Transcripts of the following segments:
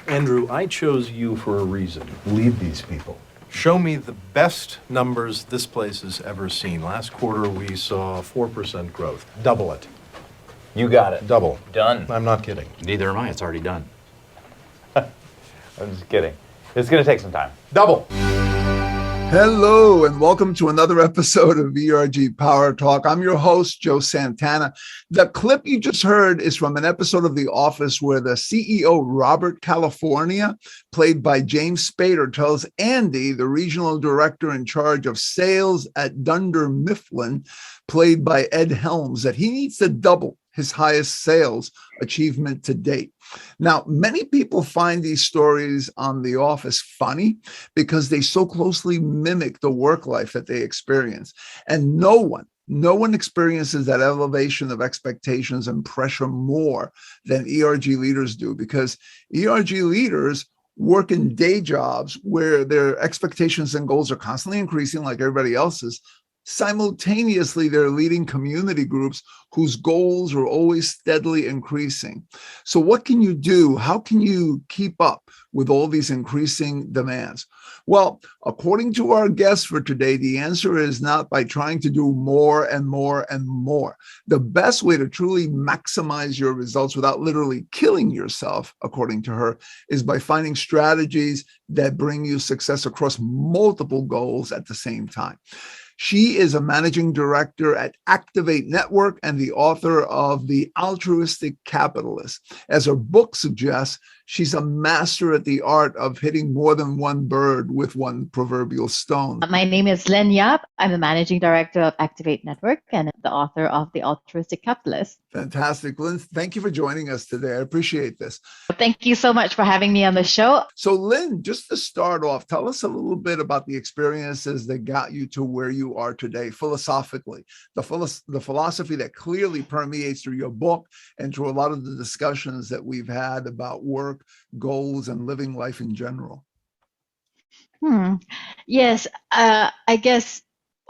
Andrew, I chose you for a reason. Lead these people. Show me the best numbers this place has ever seen. Last quarter, we saw 4% growth. Double it. You got it. Double. Done. I'm not kidding. Neither am I. It's already done. I'm just kidding. It's going to take some time. Double. Hello, and welcome to another episode of ERG PowerTalk. I'm your host, Joe Santana. The clip you just heard is from an episode of The Office where the CEO, Robert California, played by James Spader, tells Andy, the regional director in charge of sales at Dunder Mifflin, played by Ed Helms, that he needs to double his highest sales achievement to date. Now, many people find these stories on The Office funny because they so closely mimic the work life that they experience. And no one experiences that elevation of expectations and pressure more than ERG leaders do, because ERG leaders work in day jobs where their expectations and goals are constantly increasing like everybody else's. Simultaneously, they're leading community groups whose goals are always steadily increasing. So what can you do? How can you keep up with all these increasing demands? Well, according to our guest for today, the answer is not by trying to do more and more and more. The best way to truly maximize your results without literally killing yourself, according to her, is by finding strategies that bring you success across multiple goals at the same time. She is a managing director at Activate Network and the author of The Altruistic Capitalist. As her book suggests, she's a master at the art of hitting more than one bird with one proverbial stone. My name is Lynn Yap. I'm the managing director of Activate Network and the author of The Altruistic Capitalist. Fantastic. Lynn, thank you for joining us today. I appreciate this. Thank you so much for having me on the show. So Lynn, just to start off, tell us a little bit about the experiences that got you to where you are today, philosophically, the philosophy that clearly permeates through your book and through a lot of the discussions that we've had about work, goals, and living life in general. Yes, I guess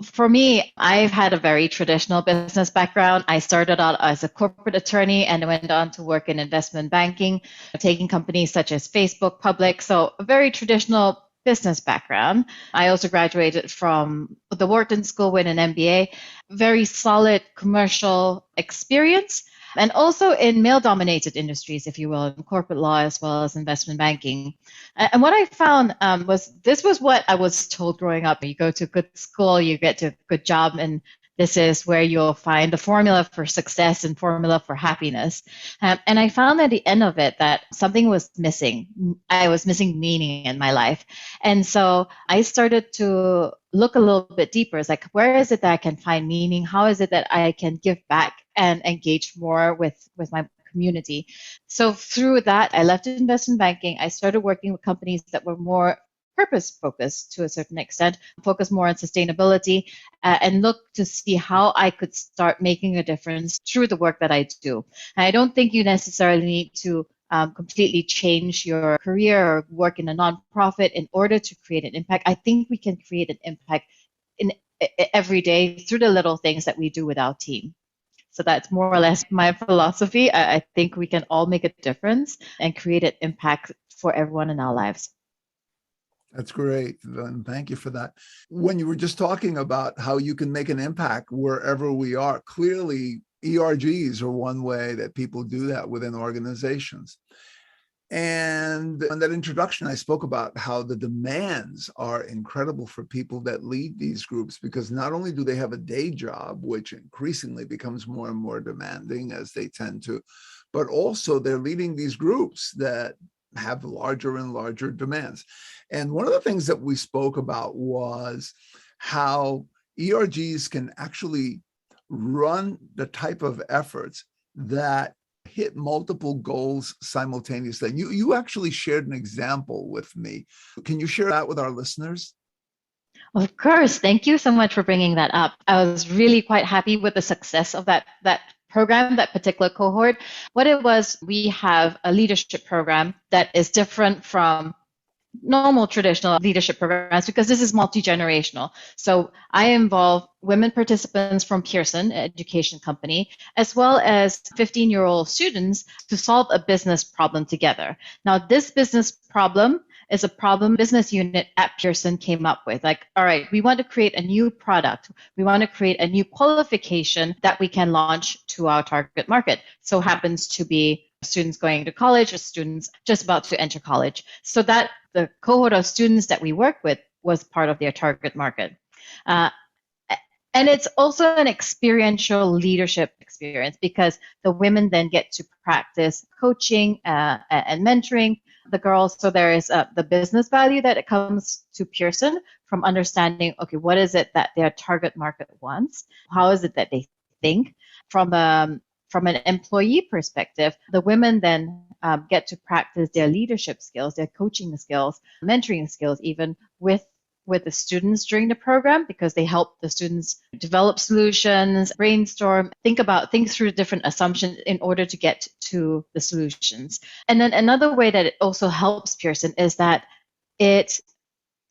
for me, I've had a very traditional business background. I started out as a corporate attorney and went on to work in investment banking, taking companies such as Facebook public. So a very traditional business background. I also graduated from the Wharton School with an MBA, very solid commercial experience, and also in male-dominated industries, if you will, in corporate law as well as investment banking. And what I found was this was what I was told growing up. You go to a good school, you get to a good job, and this is where you'll find the formula for success and formula for happiness. And I found at the end of it that something was missing. I was missing meaning in my life. And so I started to look a little bit deeper. It's like, where is it that I can find meaning? How is it that I can give back and engage more with my community? So through that, I left investment banking. I started working with companies that were more purpose-focused to a certain extent, focus more on sustainability, and look to see how I could start making a difference through the work that I do. And I don't think you necessarily need to completely change your career or work in a nonprofit in order to create an impact. I think we can create an impact in every day through the little things that we do with our team. So that's more or less my philosophy. I think we can all make a difference and create an impact for everyone in our lives. That's great. And thank you for that. When you were just talking about how you can make an impact wherever we are, clearly ERGs are one way that people do that within organizations. And in that introduction, I spoke about how the demands are incredible for people that lead these groups, because not only do they have a day job, which increasingly becomes more and more demanding as they tend to, but also they're leading these groups that have larger and larger demands. And one of the things that we spoke about was how ERGs can actually run the type of efforts that hit multiple goals simultaneously. You actually shared an example with me. Can you share that with our listeners? Of course. Thank you so much for bringing that up. I was really quite happy with the success of that program, that particular cohort. What it was, we have a leadership program that is different from normal traditional leadership programs because this is multi-generational. So I involve women participants from Pearson, an education company, as well as 15-year-old students to solve a business problem together. Now, this business problem is a problem business unit at Pearson came up with. Like, all right, we want to create a new product. We want to create a new qualification that we can launch to our target market. So happens to be students going to college or students just about to enter college. So that the cohort of students that we work with was part of their target market. And it's also an experiential leadership experience because the women then get to practice coaching and mentoring the girls. So there is the business value that it comes to Pearson from understanding, okay, what is it that their target market wants? How is it that they think? From an employee perspective, the women then get to practice their leadership skills, their coaching skills, mentoring skills, even with the students during the program because they help the students develop solutions, brainstorm, think through different assumptions in order to get to the solutions. And then another way that it also helps Pearson is that it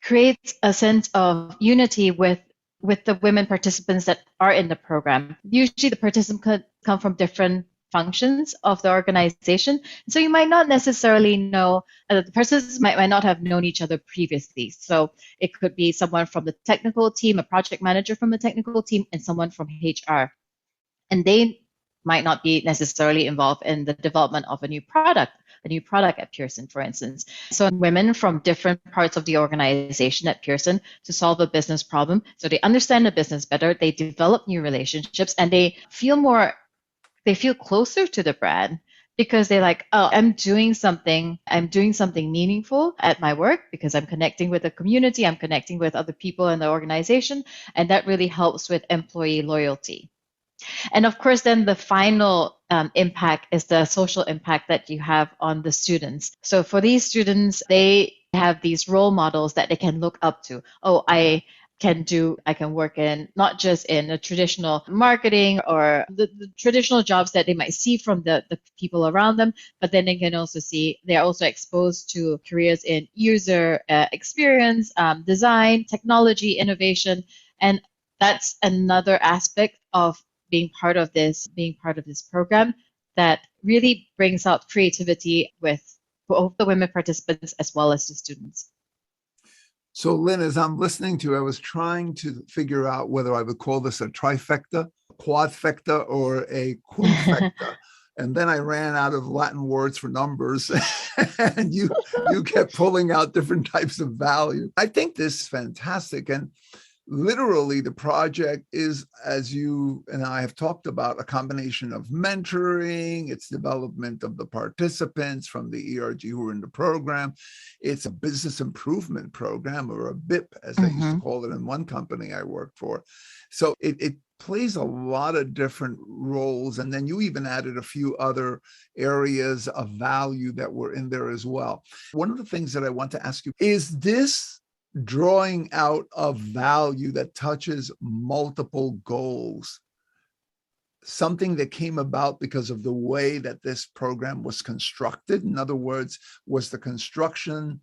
creates a sense of unity with the women participants that are in the program. Usually the participants come from different functions of the organization. So you might not necessarily know, the persons might not have known each other previously. So it could be someone from the technical team, a project manager from the technical team, and someone from HR. And they might not be necessarily involved in the development of a new product at Pearson, for instance. So women from different parts of the organization at Pearson to solve a business problem. So they understand the business better, they develop new relationships, and they feel closer to the brand because they're like, oh, I'm doing something meaningful at my work because I'm connecting with the community, I'm connecting with other people in the organization, and that really helps with employee loyalty. And of course, then the final impact is the social impact that you have on the students. So for these students, they have these role models that they can look up to. Oh, I can work in not just in a traditional marketing or the traditional jobs that they might see from the people around them, but then they can also see they're also exposed to careers in user experience, design, technology, innovation. And that's another aspect of being part of this program that really brings out creativity with both the women participants as well as the students. So Lynn, as I'm listening to you, I was trying to figure out whether I would call this a trifecta, a quadfecta, or a quinfecta. And then I ran out of Latin words for numbers and you kept pulling out different types of value. I think this is fantastic. And literally the project is, as you and I have talked about, a combination of mentoring, it's development of the participants from the ERG who are in the program. It's a business improvement program, or a BIP, as they used to call it in one company I worked for. So it plays a lot of different roles. And then you even added a few other areas of value that were in there as well. One of the things that I want to ask you, is this drawing out of value that touches multiple goals something that came about because of the way that this program was constructed? In other words, was the construction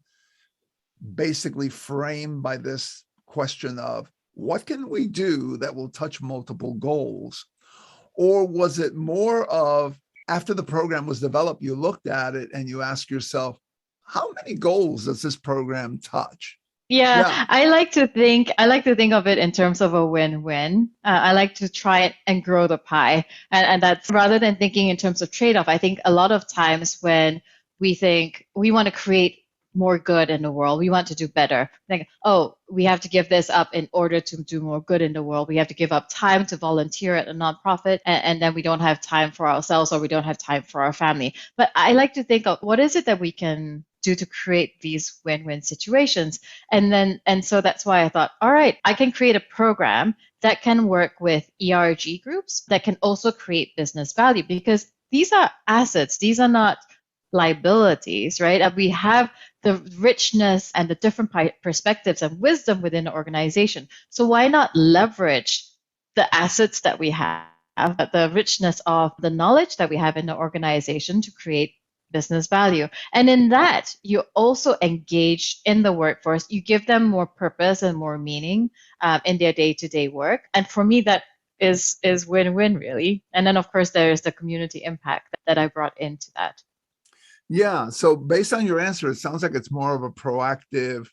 basically framed by this question of what can we do that will touch multiple goals? Or was it more of, after the program was developed, you looked at it and you ask yourself, how many goals does this program touch? Yeah, I like to think of it in terms of a win-win. I like to try it and grow the pie. And that's, rather than thinking in terms of trade-off, I think a lot of times when we think we want to create more good in the world, we want to do better, think, oh, we have to give this up in order to do more good in the world. We have to give up time to volunteer at a nonprofit, and then we don't have time for ourselves, or we don't have time for our family. But I like to think of what is it that we can do to create these win-win situations. And so that's why I thought, all right, I can create a program that can work with ERG groups that can also create business value, because these are assets. These are not liabilities, right? We have the richness and the different perspectives and wisdom within the organization. So why not leverage the assets that we have, the richness of the knowledge that we have in the organization to create business value. And in that, you also engage in the workforce. You give them more purpose and more meaning in their day-to-day work. And for me, that is win-win, really. And then, of course, there's the community impact that I brought into that. Yeah. So based on your answer, it sounds like it's more of a proactive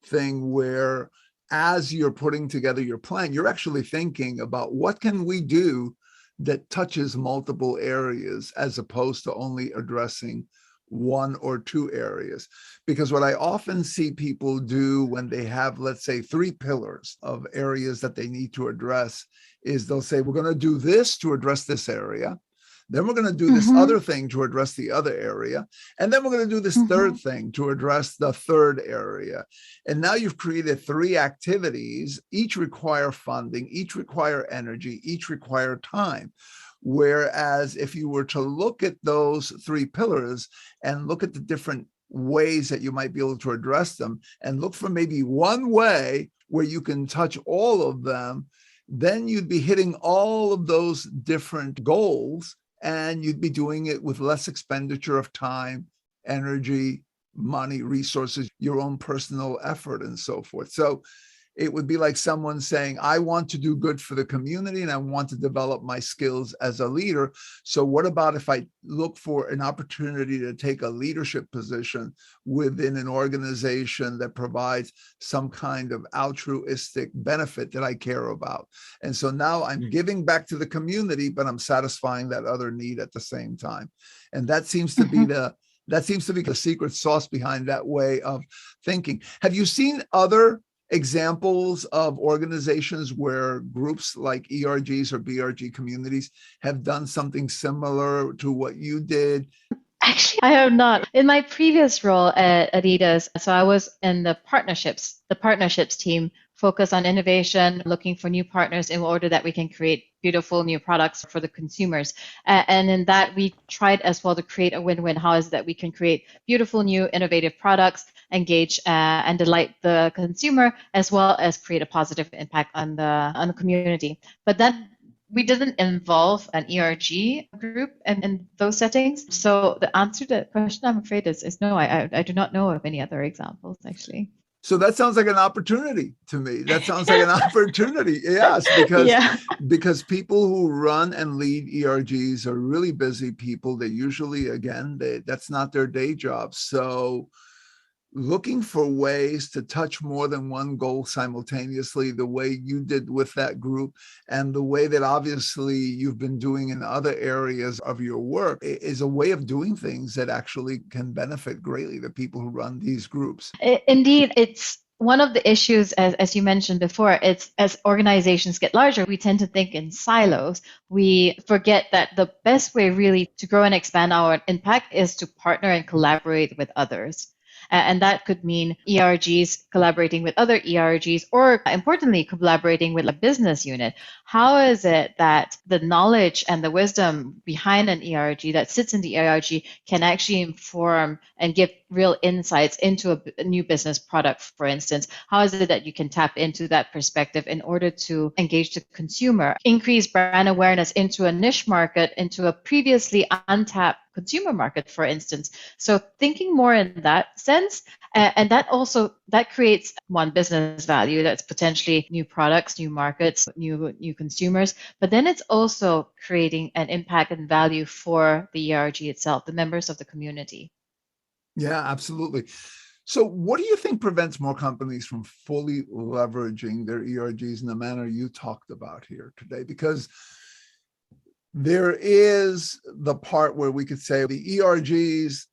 thing where as you're putting together your plan, you're actually thinking about what can we do that touches multiple areas as opposed to only addressing one or two areas. Because what I often see people do when they have, let's say, 3 pillars of areas that they need to address is they'll say, we're going to do this to address this area. Then we're going to do this other thing to address the other area. And then we're going to do this third thing to address the third area. And now you've created 3 activities, each require funding, each require energy, each require time. Whereas if you were to look at those 3 pillars and look at the different ways that you might be able to address them and look for maybe one way where you can touch all of them, then you'd be hitting all of those different goals. And you'd be doing it with less expenditure of time, energy, money, resources, your own personal effort, and so forth. So it would be like someone saying, I want to do good for the community and I want to develop my skills as a leader. So what about if I look for an opportunity to take a leadership position within an organization that provides some kind of altruistic benefit that I care about? And so now I'm giving back to the community, but I'm satisfying that other need at the same time. And that seems to be the secret sauce behind that way of thinking. Have you seen other examples of organizations where groups like ERGs or BRG communities have done something similar to what you did? Actually, I have not. In my previous role at Adidas, so I was in the partnerships team, focused on innovation, looking for new partners in order that we can create beautiful new products for the consumers. And in that, we tried as well to create a win-win. How is it that we can create beautiful, new, innovative products, engage and delight the consumer, as well as create a positive impact on the community. But then we didn't involve an ERG group in those settings. So the answer to that question, I'm afraid, is no. I do not know of any other examples, actually. So that sounds like an opportunity to me. That sounds like an opportunity. Yes, because people who run and lead ERGs are really busy people. They usually, again, that's not their day job. So looking for ways to touch more than one goal simultaneously, the way you did with that group and the way that obviously you've been doing in other areas of your work is a way of doing things that actually can benefit greatly the people who run these groups. Indeed, it's one of the issues, as you mentioned before, it's as organizations get larger, we tend to think in silos. We forget that the best way really to grow and expand our impact is to partner and collaborate with others. And that could mean ERGs collaborating with other ERGs, or importantly, collaborating with a business unit. How is it that the knowledge and the wisdom behind an ERG that sits in the ERG can actually inform and give real insights into a new business product, for instance? How is it that you can tap into that perspective in order to engage the consumer, increase brand awareness into a niche market, into a previously untapped consumer market, for instance? So thinking more in that sense, and that creates one, business value, that's potentially new products, new markets, new consumers, but then it's also creating an impact and value for the ERG itself, the members of the community. Yeah, absolutely. So what do you think prevents more companies from fully leveraging their ERGs in the manner you talked about here today? Because there is the part where we could say the ERGs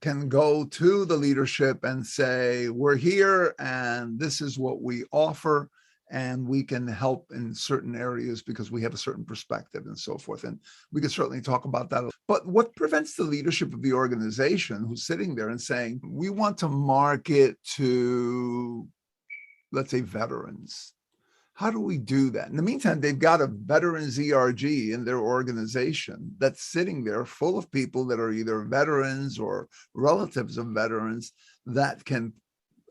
can go to the leadership and say, we're here and this is what we offer, and we can help in certain areas because we have a certain perspective and so forth. And we could certainly talk about that. But what prevents the leadership of the organization who's sitting there and saying, we want to market to, let's say, veterans? How do we do that? In the meantime, they've got a veterans ERG in their organization that's sitting there full of people that are either veterans or relatives of veterans that can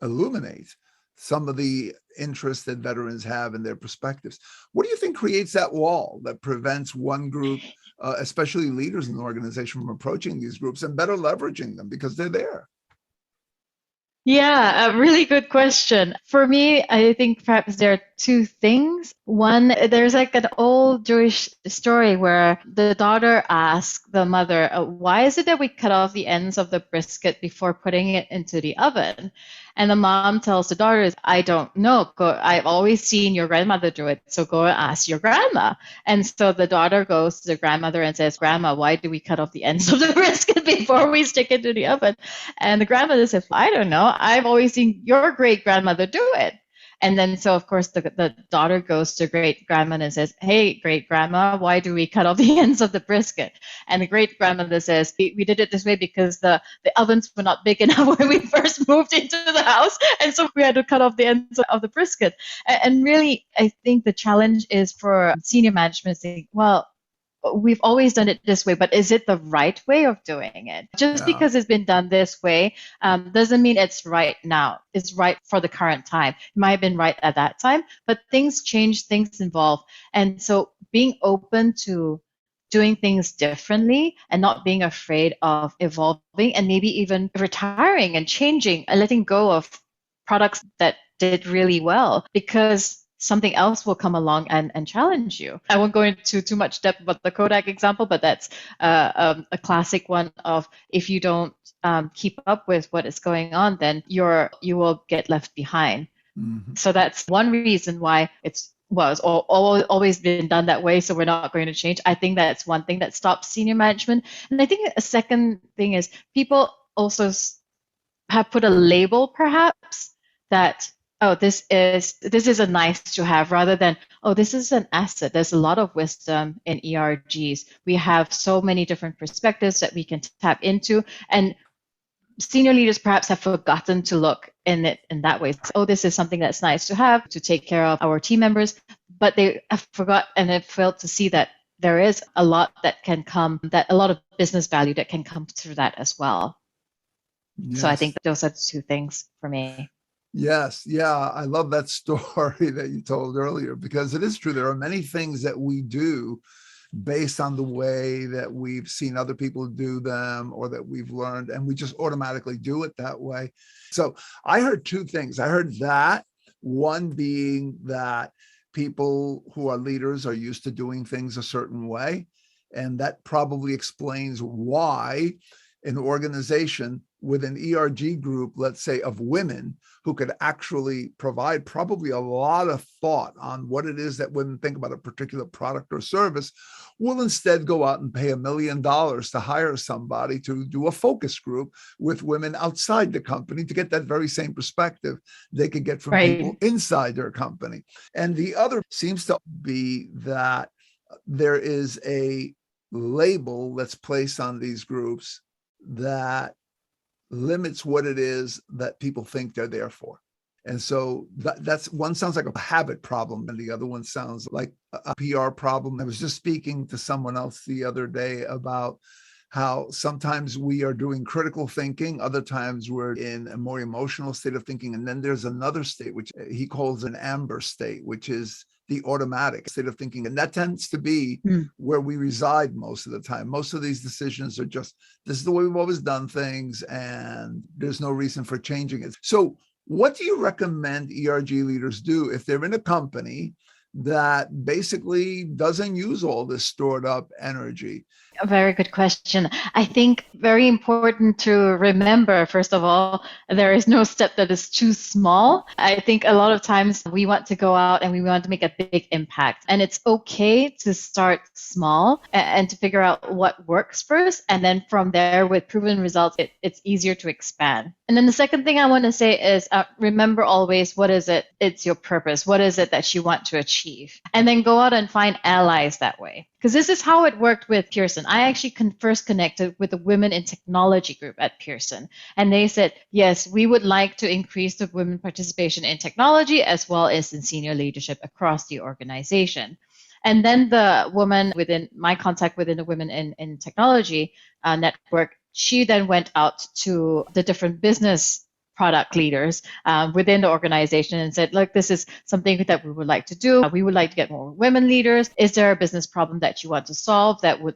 illuminate some of the interests that veterans have in their perspectives. What do you think creates that wall that prevents one group especially leaders in the organization, from approaching these groups and better leveraging them because they're there? Yeah, a really good question. For me, I think perhaps there are two things. One, there's like an old Jewish story where the daughter asks the mother, why is it that we cut off the ends of the brisket before putting it into the oven? And the mom tells the daughter, I don't know. I've always seen your grandmother do it, so go and ask your grandma. And so the daughter goes to the grandmother and says, Grandma, why do we cut off the ends of the brisket before we stick it to the oven? And the grandmother says, I don't know. I've always seen your great grandmother do it. And then, so of course, the daughter goes to great grandma and says, hey, great grandma, why do we cut off the ends of the brisket? And the great grandmother says, we did it this way because the ovens were not big enough when we first moved into the house. And so we had to cut off the ends of the brisket. And really, I think the challenge is for senior management saying, well, we've always done it this way, but is it the right way of doing it? Just because it's been done this way doesn't mean it's right now. It's right for the current time. It might have been right at that time, but things change, things evolve. And so being open to doing things differently and not being afraid of evolving and maybe even retiring and changing and letting go of products that did really well, because something else will come along and challenge you. I won't go into too much depth about the Kodak example, but that's a classic one of if you don't keep up with what is going on, then you will get left behind. Mm-hmm. So that's one reason why it's always been done that way, so we're not going to change. I think that's one thing that stops senior management. And I think a second thing is people also have put a label perhaps that, oh, this is a nice to have, rather than, oh, this is an asset. There's a lot of wisdom in ERGs. We have so many different perspectives that we can tap into. And senior leaders perhaps have forgotten to look in it in that way. Oh, this is something that's nice to have to take care of our team members. But they have forgot and have failed to see that there is a lot that can come, that a lot of business value that can come through that as well. Yes. So I think those are the two things for me. Yes. Yeah. I love that story that you told earlier, because it is true. There are many things that we do based on the way that we've seen other people do them or that we've learned, and we just automatically do it that way. So I heard two things. I heard that one being that people who are leaders are used to doing things a certain way. And that probably explains why an organization with an ERG group, let's say, of women who could actually provide probably a lot of thought on what it is that women think about a particular product or service, will instead go out and pay $1 million to hire somebody to do a focus group with women outside the company to get that very same perspective they could get from people inside their company. And the other seems to be that there is a label that's placed on these groups that limits what it is that people think they're there for. And so that's one sounds like a habit problem, and the other one sounds like a PR problem. I was just speaking to someone else the other day about how sometimes we are doing critical thinking, other times we're in a more emotional state of thinking. And then there's another state, which he calls an amber state, which is the automatic state of thinking. And that tends to be where we reside most of the time. Most of these decisions are just, this is the way we've always done things, and there's no reason for changing it. So what do you recommend ERG leaders do if they're in a company that basically doesn't use all this stored up energy? A very good question. I think very important to remember, first of all, there is no step that is too small. I think a lot of times we want to go out and we want to make a big impact. And it's okay to start small and to figure out what works first. And then from there, with proven results, it's easier to expand. And then the second thing I want to say is remember always, what is it? It's your purpose. What is it that you want to achieve? And then go out and find allies that way. Because this is how it worked with Pearson. I actually first connected with the Women in Technology group at Pearson. And they said, yes, we would like to increase the women participation in technology as well as in senior leadership across the organization. And then the woman within my contact within the Women in Technology network, she then went out to the different business product leaders within the organization and said, look, this is something that we would like to do. We would like to get more women leaders. Is there a business problem that you want to solve that would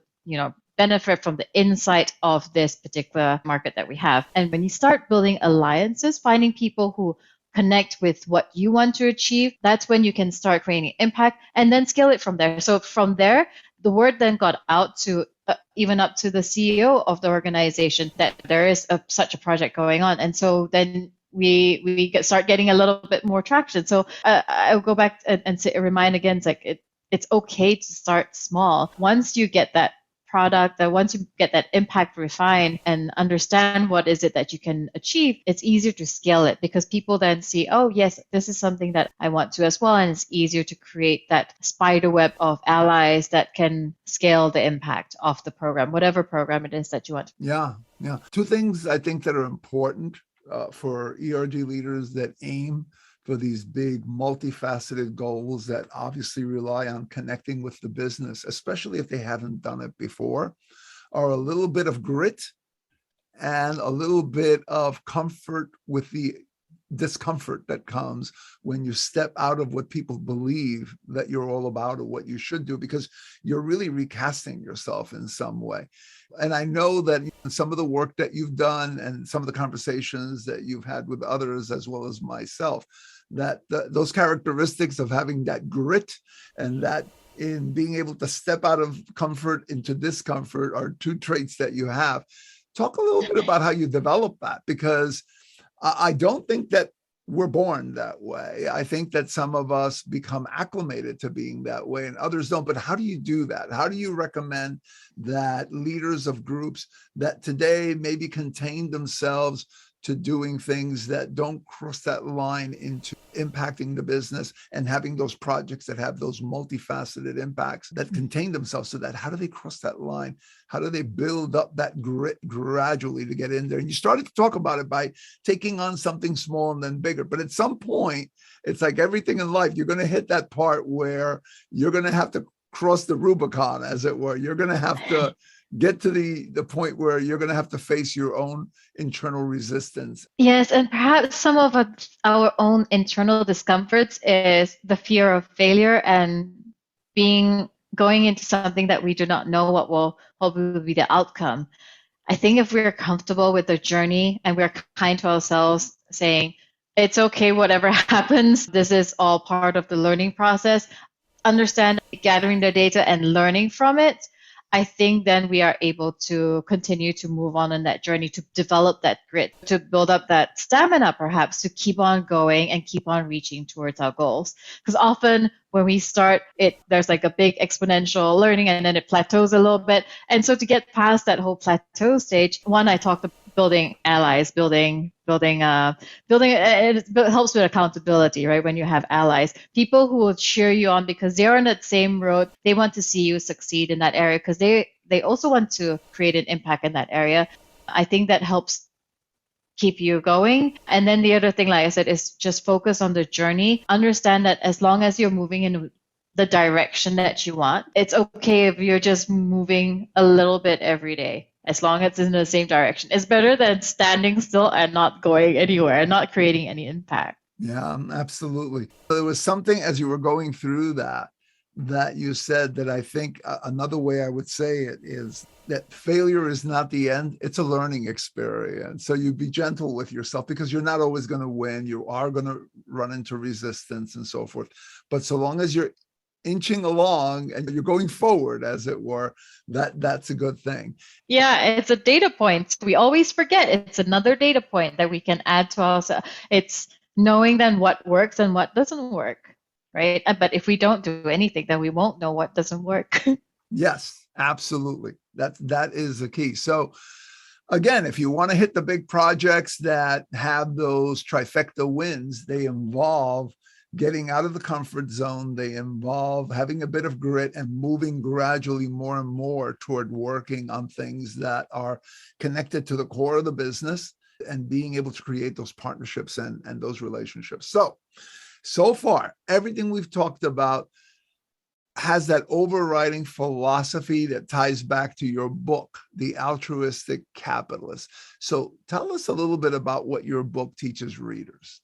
benefit from the insight of this particular market that we have. And when you start building alliances, finding people who connect with what you want to achieve, that's when you can start creating impact and then scale it from there. So from there, the word then got out to even up to the CEO of the organization that there is such a project going on. And so then we start getting a little bit more traction. So I'll go back and remind again, it's okay to start small. Once you get that product, that once you get that impact refined and understand what is it that you can achieve, it's easier to scale it because people then see, oh yes, this is something that I want to as well. And it's easier to create that spider web of allies that can scale the impact of the program, whatever program it is that you want. Yeah. Two things I think that are important for ERG leaders that aim for these big multifaceted goals that obviously rely on connecting with the business, especially if they haven't done it before, are a little bit of grit and a little bit of comfort with the discomfort that comes when you step out of what people believe that you're all about or what you should do, because you're really recasting yourself in some way. And I know that some of the work that you've done and some of the conversations that you've had with others, as well as myself, that those characteristics of having that grit and that in being able to step out of comfort into discomfort are two traits that you have. Talk a little bit about how you develop that, because I don't think that we're born that way. I think that some of us become acclimated to being that way and others don't. But how do you do that? How do you recommend that leaders of groups that today maybe contain themselves to doing things that don't cross that line into impacting the business and having those projects that have those multifaceted impacts that contain themselves to that? How do they cross that line? How do they build up that grit gradually to get in there? And you started to talk about it by taking on something small and then bigger. But at some point, it's like everything in life, you're going to hit that part where you're going to have to cross the Rubicon, as it were. You're going to have to get to the point where you're going to have to face your own internal resistance. Yes, and perhaps some of our own internal discomforts is the fear of failure and going into something that we do not know what will be the outcome. I think if we're comfortable with the journey and we're kind to ourselves, saying it's okay, whatever happens, this is all part of the learning process, understand gathering the data and learning from it, I think then we are able to continue to move on in that journey, to develop that grit, to build up that stamina, perhaps, to keep on going and keep on reaching towards our goals. Because often when we start it, there's like a big exponential learning and then it plateaus a little bit. And so to get past that whole plateau stage, one, I talked about building allies, building it helps with accountability, right? When you have allies, people who will cheer you on because they're on that same road, they want to see you succeed in that area because they also want to create an impact in that area. I think that helps keep you going. And then the other thing, like I said, is just focus on the journey. Understand that as long as you're moving in the direction that you want, it's okay if you're just moving a little bit every day. As long as it's in the same direction. It's better than standing still and not going anywhere and not creating any impact. Yeah, absolutely. There was something as you were going through that you said that I think another way I would say it is that failure is not the end. It's a learning experience. So you be gentle with yourself because you're not always going to win. You are going to run into resistance and so forth. But so long as you're inching along and you're going forward, as it were, that's a good thing. Yeah, it's a data point. We always forget it's another data point that we can add to ourselves. It's knowing then what works and what doesn't work, right? But if we don't do anything, then we won't know what doesn't work. Yes, absolutely. That is the key. So again, if you want to hit the big projects that have those trifecta wins, they involve getting out of the comfort zone. They involve having a bit of grit and moving gradually more and more toward working on things that are connected to the core of the business and being able to create those partnerships and those relationships. So far, everything we've talked about has that overriding philosophy that ties back to your book, The Altruistic Capitalist. So tell us a little bit about what your book teaches readers.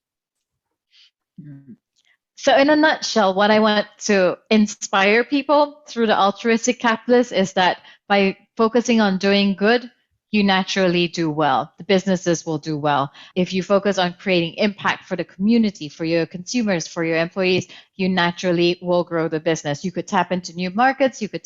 So, in a nutshell, what I want to inspire people through the altruistic capitalist is that by focusing on doing good, you naturally do well. The businesses will do well. If you focus on creating impact for the community, for your consumers, for your employees, you naturally will grow the business. You could tap into new markets, you could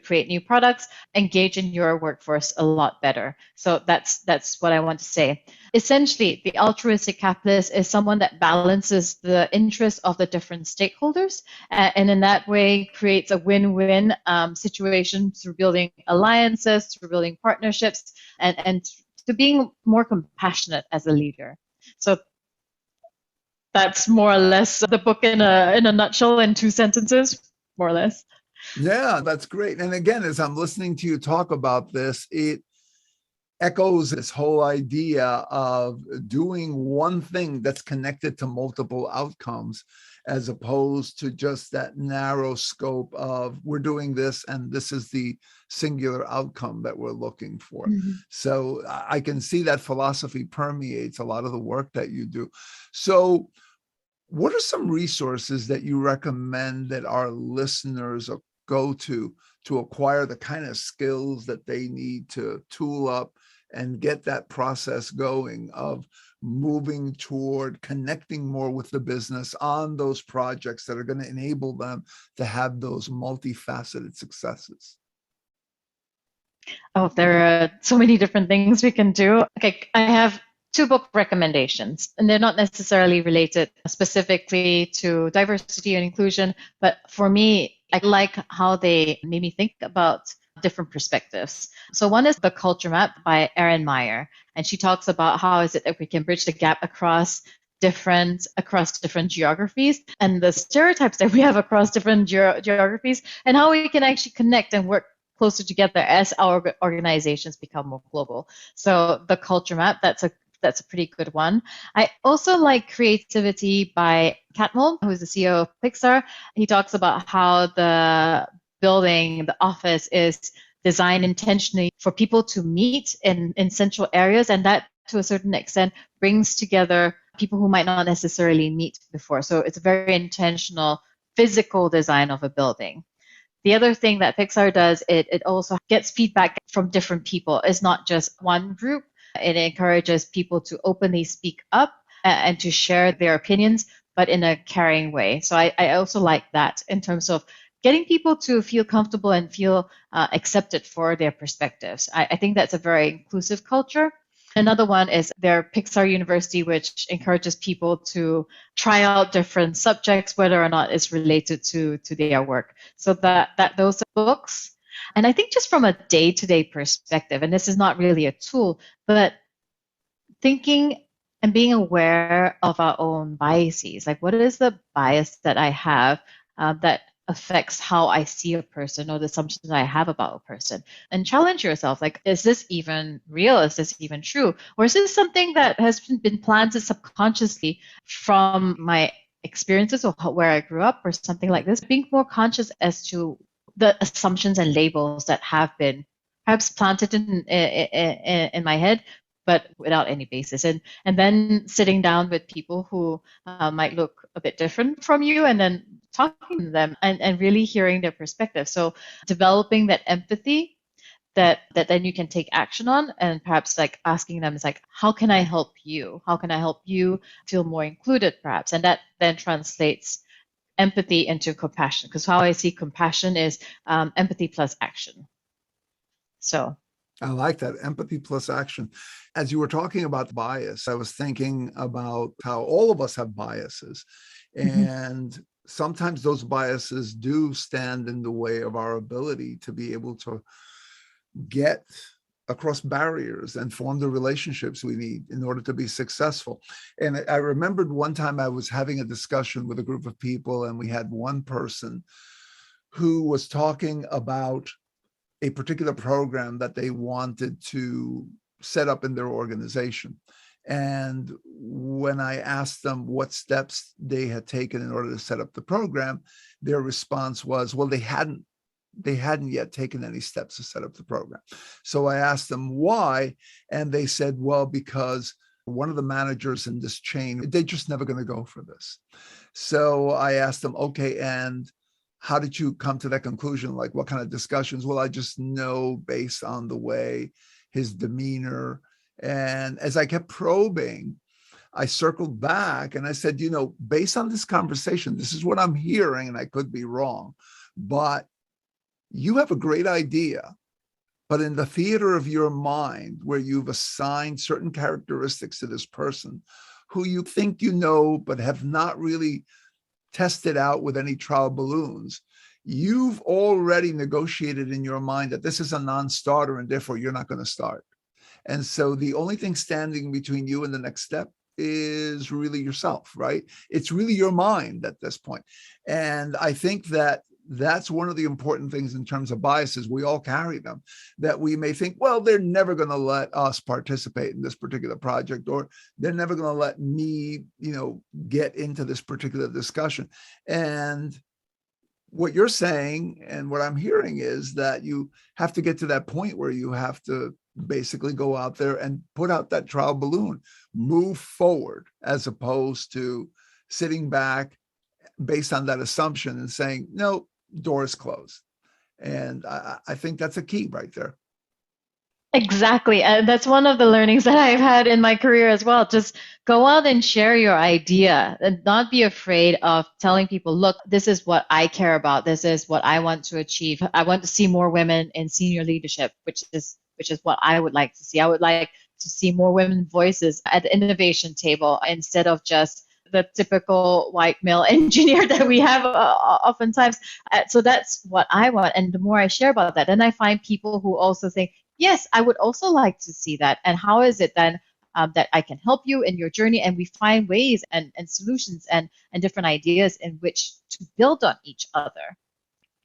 create new products, engage in your workforce a lot better. So that's what I want to say. Essentially, the altruistic capitalist is someone that balances the interests of the different stakeholders, and in that way creates a win-win situation through building alliances, through building partnerships, and to being more compassionate as a leader. So that's more or less the book in a nutshell, in 2 sentences, more or less. Yeah, that's great. And again, as I'm listening to you talk about this, it echoes this whole idea of doing one thing that's connected to multiple outcomes, as opposed to just that narrow scope of we're doing this and this is the singular outcome that we're looking for. Mm-hmm. So I can see that philosophy permeates a lot of the work that you do. So what are some resources that you recommend that our listeners go to acquire the kind of skills that they need to tool up and get that process going of moving toward connecting more with the business on those projects that are going to enable them to have those multifaceted successes? Oh, there are so many different things we can do. Okay, I have 2 book recommendations, and they're not necessarily related specifically to diversity and inclusion, but for me, I like how they made me think about different perspectives. So one is The Culture Map by Erin Meyer, and she talks about how is it that we can bridge the gap across different geographies and the stereotypes that we have across different geographies, and how we can actually connect and work closer together as our organizations become more global. So The Culture Map, that's a pretty good one. I also like Creativity by Catmull, who's the CEO of Pixar. He talks about how the office is designed intentionally for people to meet in central areas, and that to a certain extent brings together people who might not necessarily meet before. So it's a very intentional physical design of a building. The other thing that Pixar does, it also gets feedback from different people. It's not just one group. It encourages people to openly speak up and to share their opinions, but in a caring way. So I also like that in terms of getting people to feel comfortable and feel accepted for their perspectives. I think that's a very inclusive culture. Another one is their Pixar University, which encourages people to try out different subjects, whether or not it's related to their work. So that those are books. And I think just from a day-to-day perspective, and this is not really a tool, but thinking and being aware of our own biases. Like, what is the bias that I have that affects how I see a person or the assumptions I have about a person? And challenge yourself, like, is this even real? Is this even true? Or is this something that has been planted subconsciously from my experiences or where I grew up or something like this? Being more conscious as to the assumptions and labels that have been perhaps planted in my head, but without any basis. And then sitting down with people who might look a bit different from you, and then talking to them and really hearing their perspective. So developing that empathy that then you can take action on, and perhaps like asking them is like, how can I help you? How can I help you feel more included, perhaps? And that then translates empathy into compassion, because how I see compassion is empathy plus action. So I like that, empathy plus action. As you were talking about bias, I was thinking about how all of us have biases. And sometimes those biases do stand in the way of our ability to be able to get across barriers and form the relationships we need in order to be successful. And I remembered one time I was having a discussion with a group of people, and we had one person who was talking about a particular program that they wanted to set up in their organization. And when I asked them what steps they had taken in order to set up the program, their response was, well, they hadn't yet taken any steps to set up the program. So I asked them why, and they said, well, because one of the managers in this chain, they're just never going to go for this. So I asked them, okay, and how did you come to that conclusion? Like, what kind of discussions? Well, I just know based on the way his demeanor. And as I kept probing, I circled back and I said, based on this conversation, this is what I'm hearing, and I could be wrong, but you have a great idea. But in the theater of your mind, where you've assigned certain characteristics to this person who you think but have not really tested out with any trial balloons, you've already negotiated in your mind that this is a non-starter and therefore you're not going to start. And so the only thing standing between you and the next step is really yourself, right? It's really your mind at this point. And I think that that's one of the important things in terms of biases. We all carry them, that we may think, well, they're never going to let us participate in this particular project, or they're never going to let me, get into this particular discussion. And what you're saying and what I'm hearing is that you have to get to that point where you have to basically go out there and put out that trial balloon, move forward, as opposed to sitting back based on that assumption and saying, no, door is closed. And I think that's a key right there. Exactly. That's one of the learnings that I've had in my career as well. Just go out and share your idea and not be afraid of telling people, look, this is what I care about. This is what I want to achieve. I want to see more women in senior leadership, which is what I would like to see. I would like to see more women voices at the innovation table instead of just the typical white male engineer that we have oftentimes. So that's what I want. And the more I share about that, then I find people who also think, yes, I would also like to see that. And how is it then that I can help you in your journey? And we find ways and solutions and different ideas in which to build on each other.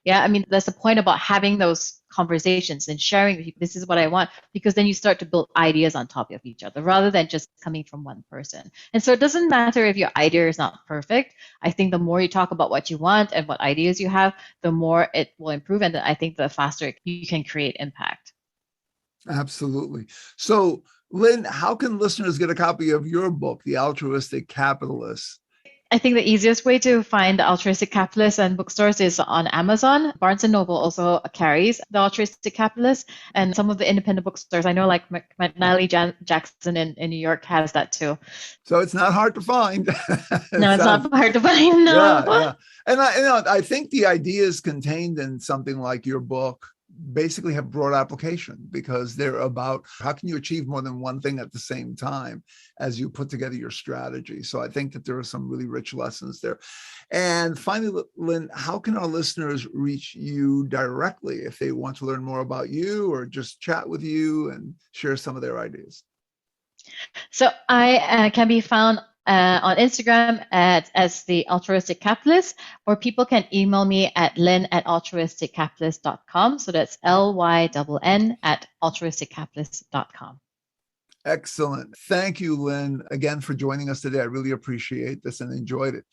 Yeah, I mean, that's the point about having those conversations and sharing with people, this is what I want, because then you start to build ideas on top of each other rather than just coming from one person. And so it doesn't matter if your idea is not perfect. I think the more you talk about what you want and what ideas you have, the more it will improve. And I think the faster you can create impact. Absolutely. So, Lynn, how can listeners get a copy of your book, The Altruistic Capitalist? I think the easiest way to find The Altruistic Capitalist and bookstores is on Amazon. Barnes & Noble also carries The Altruistic Capitalist, and some of the independent bookstores, I know like McNally Jackson in New York has that too. So it's not hard to find. No, it's not hard to find. No. Yeah. And I think the ideas contained in something like your book basically have broad application, because they're about how can you achieve more than one thing at the same time as you put together your strategy. So I think that there are some really rich lessons there. And finally, Lynn, how can our listeners reach you directly if they want to learn more about you or just chat with you and share some of their ideas? So I can be found on Instagram as the Altruistic Capitalist, or people can email me at lynn@altruisticcapitalist.com. So that's LYNN@altruisticcapitalist.com. Excellent. Thank you, Lynn, again for joining us today. I really appreciate this and enjoyed it.